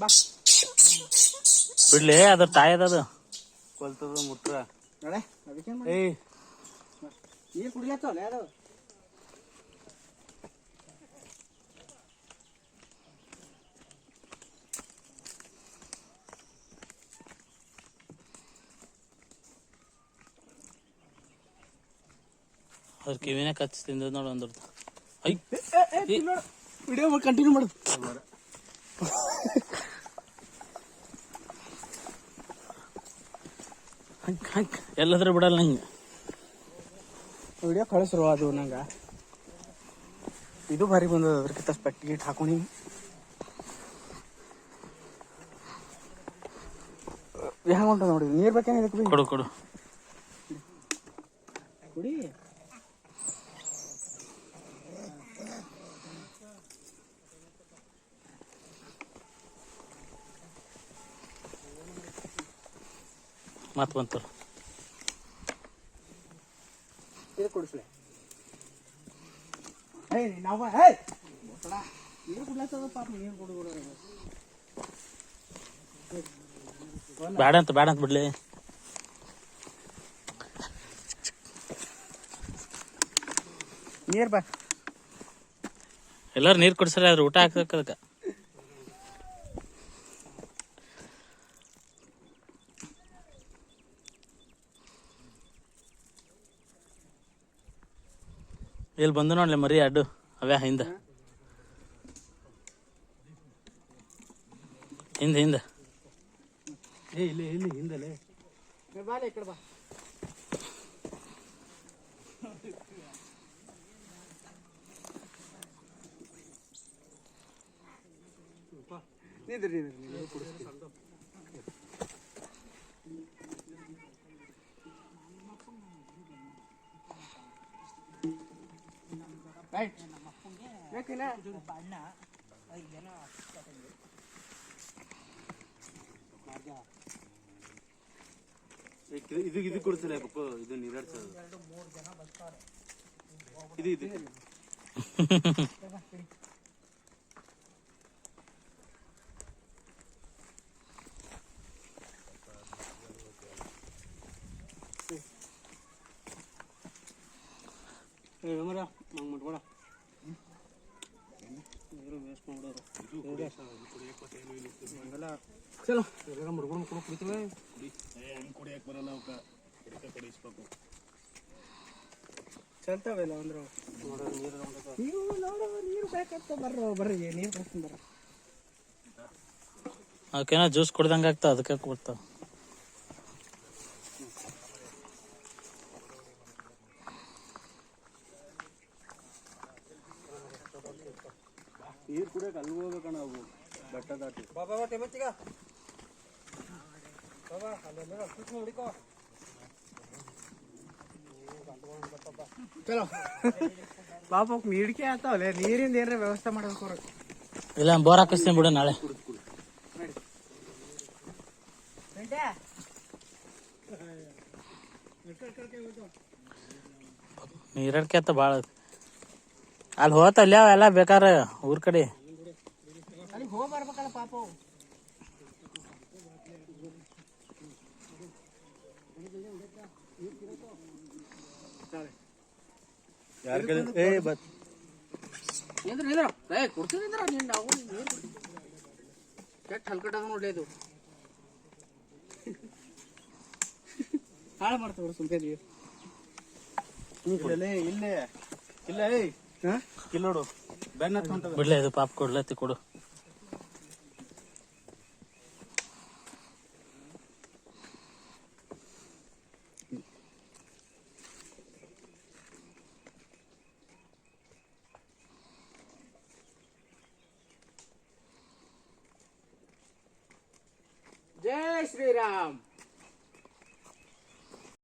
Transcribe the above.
ಬಾ ಬಿಡ್ಲಿ ಅದ್ರ ತಾಯದದು ಕೊಲ್ತದ ಮುಟ್ರ ನೋಡೆ ಅದಕ್ಕೆ ಏಯ್ ನೀರು ಕುಡಿಲತ್ತವಲ್ಲ ಅದು ಅದ್ರ ಕಿವಿನೇ ಕಚ್ಚಿ ತಿಂದ ನೋಡು ಒಂದ್ರದ್ದು. ಐ ವಿಡಿಯೋ ಕಂಟಿನ್ಯೂ ಮಾಡು. ಎಲ್ಲಾದ್ರೂ ಬಿಡಲ್ಲ ನಂಗೆ ವಿಡಿಯೋ ಕಳಿಸ್ರು ಅದು ನಂಗೆ ಇದು ಭಾರಿ ಬಂದದ ಅದ್ರಕ್ಕಿಂತ ಸ್ಪೆಕ್ಟ್ ಗೀಟ್ ಹಾಕೊಂಡು ಹೆಂಗ ಉಂಟ ನೋಡಿ. ನೀರು ಬೇಕೇನ ಇದಕ್ಕೆ? ಕೊಡು ಕೊಡು ಕುಡಿ. ಮತ್ ಬಂತು ಇದು ಕುಡಿಸ್ಲೆ. ನಾವು ನೀರು ಕುಡ್ಲತ್ತದ ಪಾಪ. ನೀರು ಕುಡಿದ್ರು ಬೇಡ ಅಂತ ಬಿಡ್ಲಿ. ನೀರು ಬಾ. ಎಲ್ಲಾರು ನೀರು ಕುಡಿಸ್ರಿ, ಅದ್ರ ಊಟ ಹಾಕ್ಬೇಕು ಅದಕ್ಕೆ. ಇಲ್ಲಿ ಬಂದು ನೋಡ್ಲಿ ಮರಿ ಅಡ್ಡು ಅವೇ ಹಿಂದ ಹಿಂದ ಹಿಂದ ಇಲ್ಲಿ ಹಿಂದಲೇ ಬಾಲೆ ಈ ಕಡೆ ಬಾ. ನಿಂದ್ರಿ ಇದು ಕೊಡ್ತಿಲ್ಲ ಇದು ನೀರಾಡ್ಸೋದು ಇದು ಇದು ಮಾಡ್ಕೊಡ ನೀರು ವೇಸ್ಟ್ ಮಾಡೋರು. ಚಲೋ ಎಲ್ಲ ಮುರ್ಕೊಂಡು ಕೂಡ ಕುಡಿತವೆ. ಹಂಗೆ ಕುಡಿಯಕ್ಕೆ ಬರಲ್ಲ ಅವಕ್ಕೆ ಕುಡಿಸ್ಬೇಕು. ಚಲ್ತಾವೆಲ್ಲ ಅಂದ್ರೆ ನೀವು ನೋಡೋ ನೀರು ಬೇಕಂತ ಬರ್ರಿ ನೀರು ಕಳಿಸ್ತೀನಿ ಬರ್ರಿ. ಅವಕ್ಕೇನೋ ಜ್ಯೂಸ್ ಕುಡ್ದಂಗೆ ಆಗ್ತಾವ, ಅದಕ್ಕೆ ಕೊಡ್ತಾವ. ನೀರು ಕುಡಿಯಕ್ಕೆ ಅಲ್ಲಿ ಹೋಗ್ಬೇಕಣ್ಣ. ಅವು ಬೆಟ್ಟ ದಾಟಿ ಬಾಬಾ ಟೇಬತ್ತಿಗ ಬಾಬಾ ಅಲ್ಲೆಲ್ಲ ಕುತ್ಕೊಂಡು ಹುಡುಕೋ. ಚಲೋ ಪಾಪ ನೀಡಿಕೆ ಆಗ್ತಾವಲ್ಲ, ನೀರಿಂದ ಏನಾರ ವ್ಯವಸ್ಥೆ ಮಾಡಬೇಕು. ಇಲ್ಲ ಬೋರ್ ಹಾಕಿಸ್ತೀನಿ ಬಿಡು ನಾಳೆ. ನೀರಡ್ಕೆ ಅಂತ ಭಾಳ ಅಲ್ಲಿ ಹೋತಲ್ಲ ಅವೆಲ್ಲ ಬೇಕಾರೆ ಊರ್ ಕಡೆ. ಅಲ್ಲಿ ಹೋಗಿ ಬರ್ಬೇಕಲ್ಲ ಪಾಪ. ಕೊಡ್ತಿದ್ರ ನೀನು ನಾವು ನೀರು ಕೆಟ್ಟ ಹಲ್ಕಟ್ಟ ನೋಡ್ಲಿ. ಅದು ಹಾಳು ಮಾಡ್ತಾವ ಸುಮ್ಮನೆ ನೀವು. ಇಲ್ಲೇ ಇಲ್ಲೇ ಇಲ್ಲ ಇಲ್ಲಿ ನೋಡು ಬೆನ್ನ ಬಿಡ್ಲೆ ಇದು ಪಾಪ ಕೊಡ್ಲತ್ತಿ ಕೊಡು. ಜೈ ಶ್ರೀರಾಮ್.